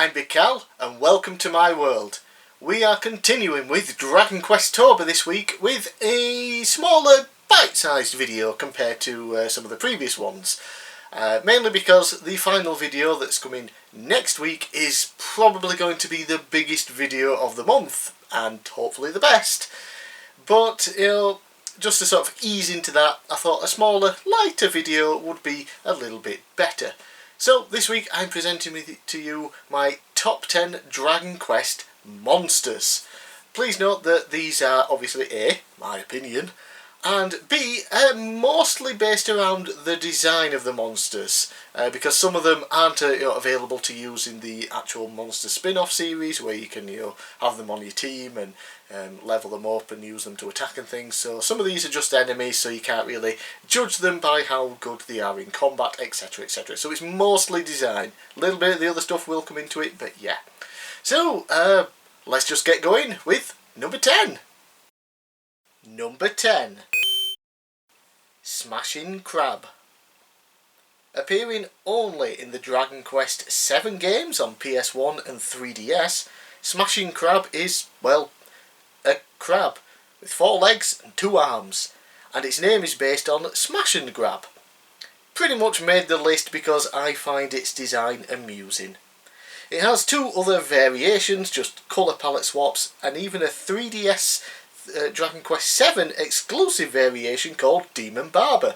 I'm bigcal, and welcome to my world. We are continuing with Dragon Questober this week with a smaller, bite-sized video compared to some of the previous ones. Mainly because the final video that's coming next week is probably going to be the biggest video of the month, and hopefully the best. But, just to sort of ease into that, I thought a smaller, lighter video would be a little bit better. So this week I'm presenting to you my top 10 Dragon Quest monsters. Please note that these are obviously A, my opinion, and B, mostly based around the design of the monsters, because some of them aren't available to use in the actual monster spin-off series where you can have them on your team and level them up and use them to attack and things. So some of these are just enemies, so you can't really judge them by how good they are in combat, etc, etc. So it's mostly design. A little bit of the other stuff will come into it, but yeah. So let's just get going with number 10. Number 10. Smashin Crab. Appearing only in the Dragon Quest 7 games on PS1 and 3DS, Smashin Crab is, well, a crab with 4 legs and 2 arms, and its name is based on Smashin Crab. Pretty much made the list because I find its design amusing. It has 2 other variations, just colour palette swaps, and even a 3DS Dragon Quest VII exclusive variation called Demon Barber.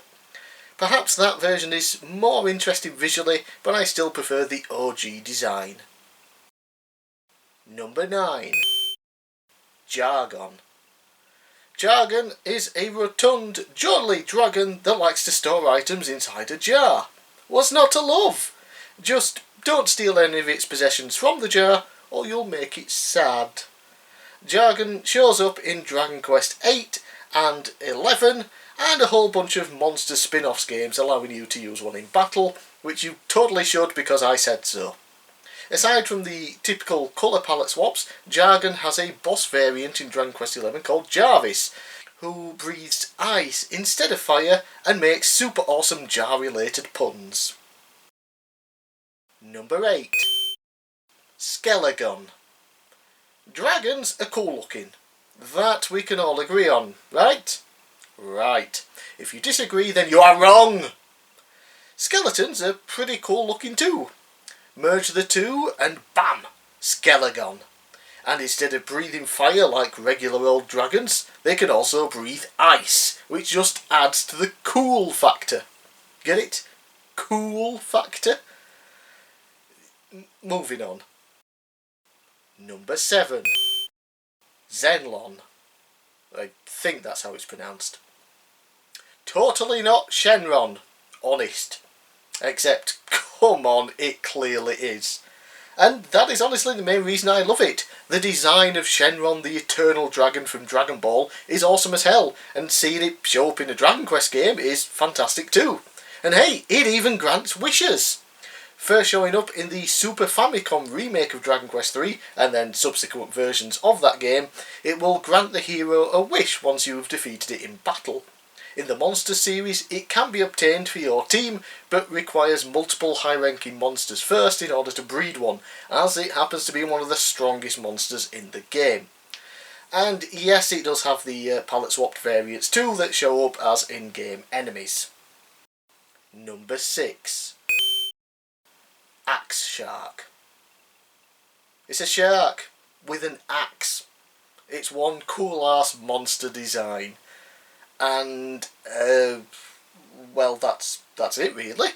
Perhaps that version is more interesting visually, but I still prefer the OG design. Number 9. Jargon. Jargon is a rotund, jolly dragon that likes to store items inside a jar. What's not to love? Just don't steal any of its possessions from the jar, or you'll make it sad. Jargon shows up in Dragon Quest 8 and 11 and a whole bunch of monster spin-offs games allowing you to use one in battle, which you totally should because I said so. Aside from the typical colour palette swaps, Jargon has a boss variant in Dragon Quest 11 called Jarvis, who breathes ice instead of fire and makes super awesome jar-related puns. Number 8. Skelegon. Dragons are cool looking. That we can all agree on, right? Right. If you disagree, then you are wrong! Skeletons are pretty cool looking too. Merge the two and bam! Skelegon. And instead of breathing fire like regular old dragons, they can also breathe ice, which just adds to the cool factor. Get it? Cool factor? Moving on. Number 7. Xenlon. I think that's how it's pronounced. Totally not Shenron. Honest. Except, come on, it clearly is. And that is honestly the main reason I love it. The design of Shenron, the eternal dragon from Dragon Ball, is awesome as hell, and seeing it show up in a Dragon Quest game is fantastic too. And hey, it even grants wishes. First showing up in the Super Famicom remake of Dragon Quest III, and then subsequent versions of that game, it will grant the hero a wish once you've defeated it in battle. In the Monster series, it can be obtained for your team, but requires multiple high-ranking monsters first in order to breed one, as it happens to be one of the strongest monsters in the game. And yes, it does have the palette swapped variants too that show up as in-game enemies. Number 6. AxeShark. It's a shark with an axe. It's one cool ass monster design. And, well, that's it really.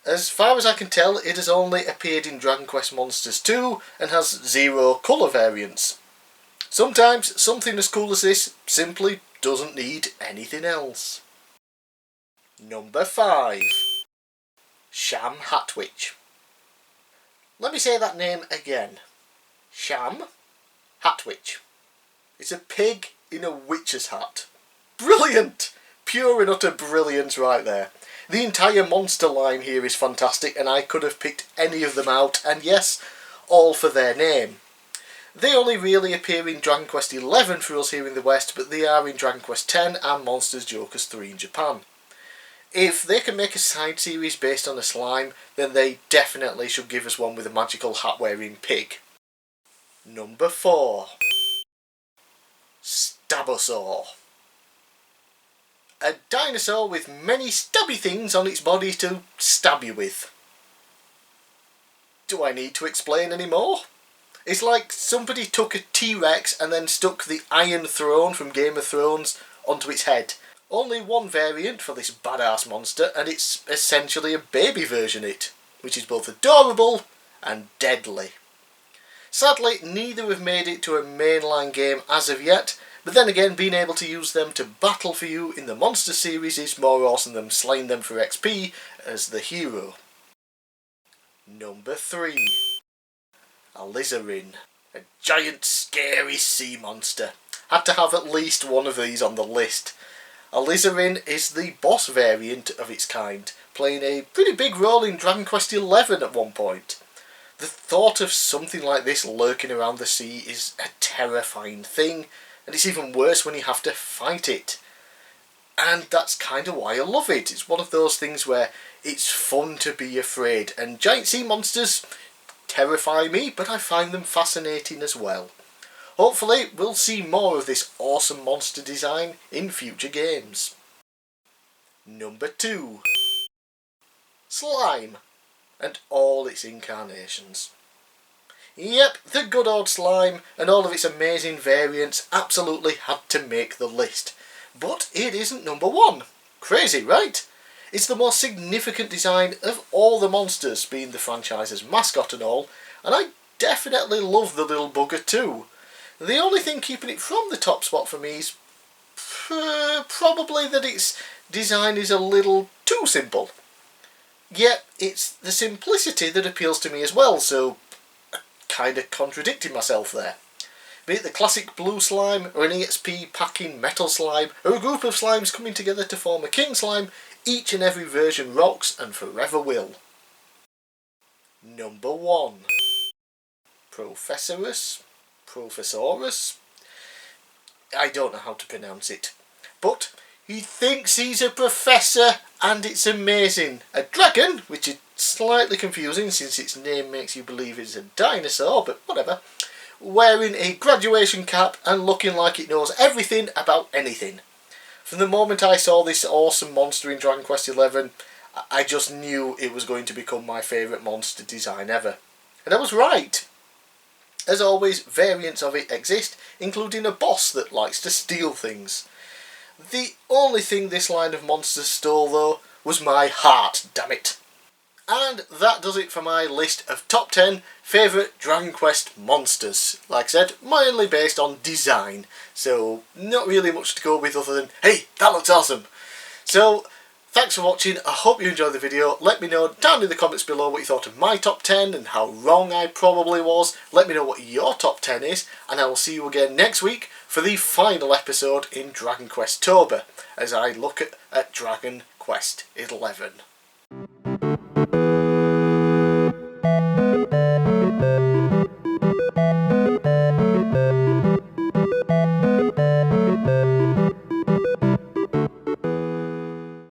As far as I can tell, it has only appeared in Dragon Quest Monsters 2 and has 0 colour variants. Sometimes something as cool as this simply doesn't need anything else. Number 5. Sham Hatwitch. Let me say that name again. Sham Hatwitch. It's a pig in a witch's hat. Brilliant! Pure and utter brilliance right there. The entire monster line here is fantastic, and I could have picked any of them out, and yes, all for their name. They only really appear in Dragon Quest XI for us here in the West, but they are in Dragon Quest X and Monsters Jokers 3 in Japan. If they can make a side series based on a slime, then they definitely should give us one with a magical hat-wearing pig. Number 4. Stabosaur. A dinosaur with many stabby things on its body to stab you with. Do I need to explain any more? It's like somebody took a T-Rex and then stuck the Iron Throne from Game of Thrones onto its head. Only one variant for this badass monster, and it's essentially a baby version of it, which is both adorable and deadly. Sadly, neither have made it to a mainline game as of yet, but then again, being able to use them to battle for you in the monster series is more awesome than slaying them for XP as the hero. Number 3. Alizarin. A giant scary sea monster. Had to have at least one of these on the list. Alizarin is the boss variant of its kind, playing a pretty big role in Dragon Quest XI at one point. The thought of something like this lurking around the sea is a terrifying thing, and it's even worse when you have to fight it. And that's kind of why I love it. It's one of those things where it's fun to be afraid, and giant sea monsters terrify me, but I find them fascinating as well. Hopefully we'll see more of this awesome monster design in future games. Number 2. Slime and all its incarnations. Yep, the good old slime and all of its amazing variants absolutely had to make the list. But it isn't number 1. Crazy, right? It's the most significant design of all the monsters, being the franchise's mascot and all, and I definitely love the little bugger too. The only thing keeping it from the top spot for me is probably that its design is a little too simple. Yet it's the simplicity that appeals to me as well, so kind of contradicting myself there. Be it the classic blue slime, or an EXP packing metal slime, or a group of slimes coming together to form a king slime, each and every version rocks and forever will. Number 1. Professaurus? I don't know how to pronounce it. But he thinks he's a professor and it's amazing. A dragon, which is slightly confusing since its name makes you believe it's a dinosaur, but whatever. Wearing a graduation cap and looking like it knows everything about anything. From the moment I saw this awesome monster in Dragon Quest XI, I just knew it was going to become my favourite monster design ever. And I was right. As always, variants of it exist, including a boss that likes to steal things. The only thing this line of monsters stole though was my heart, damn it. And that does it for my list of top 10 favourite Dragon Quest monsters. Like I said, mainly based on design, so not really much to go with other than, hey, that looks awesome. So, thanks for watching, I hope you enjoyed the video. Let me know down in the comments below what you thought of my top 10 and how wrong I probably was. Let me know what your top 10 is, and I will see you again next week for the final episode in Dragon Questober, as I look at Dragon Quest XI.